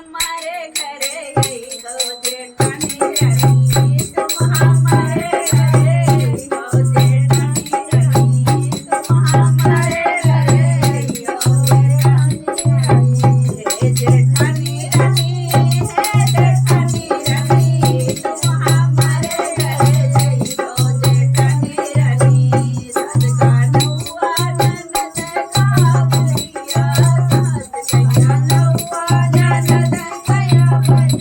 हमारे घरे गई हो जेठानी रानी तुम हमारे घरे गई हो जेठानी रानी तुम हमारे घरे गई हो जेठानी रानी हे जेठानी रानी तुम हमारे घरे गई हो जेठानी रानी सदका नौआ नंद का भैया सदका नौआ नंद कया भैया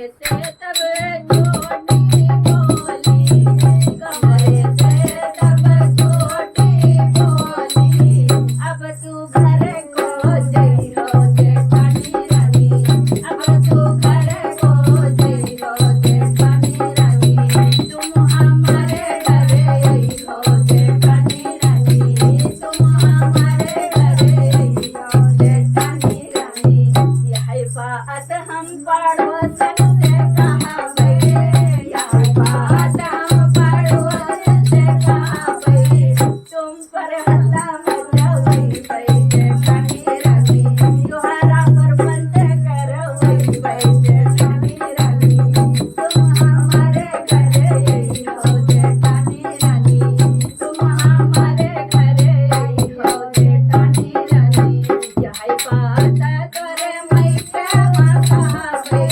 से तब छोटी बोली, कमरे से तब छोटी बोली, अब तू घर को जई हो जेठानी रानी, अब तू घर को जई हो जेठानी रानी, तुम हमारे घरे आई हो जेठानी रानी, तुम हमारे घरे आई हो जेठानी रानी। यह बात हम पड़ोसन से कहावे, यह बात हम पड़ोसन से कहावे, तुम पर हल्ला मचावई भई जेठानी रानी, तुम्हारा पर बंद करवई भई जेठानी रानी, तुम हमारे घरे आई हो जेठानी रानी, तुम हमारे घरे आई हो जेठानी रानी। यह बात तोरे मैके मकावे,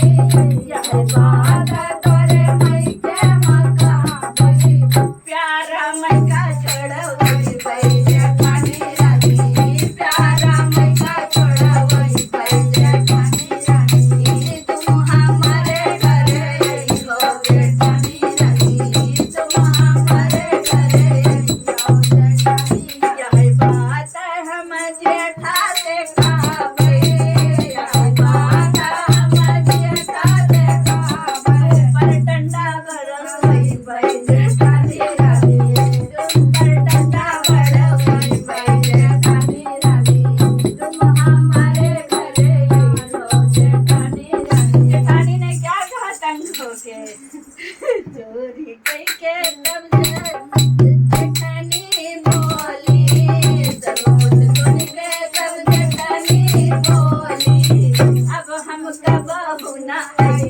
यह बात तोरे मैके मकावे, प्यारा मैका छोड़वई भई जेठानी रानी, प्यारा मैका छोड़वई भई जेठानी रानी, तुम हमारे घरे आई हो जेठानी रानी, तुम हमारे घरे आई हो जेठानी। यह बात हम जेठा से कहावे, यह बात हम जेठा से कहावे, पर डंडा बड़वई भई जेठानी रानी, तुम पर डंडा बड़वई भई जेठानी रानी, तुम हमारे घरे आई हो जेठानी रानी। जेठानी ने क्या कहा तंग होके, चोरी कई के तब जेठानी बोली, जरूर सुन के तब जेठानी बोली, अब हम कब ना आई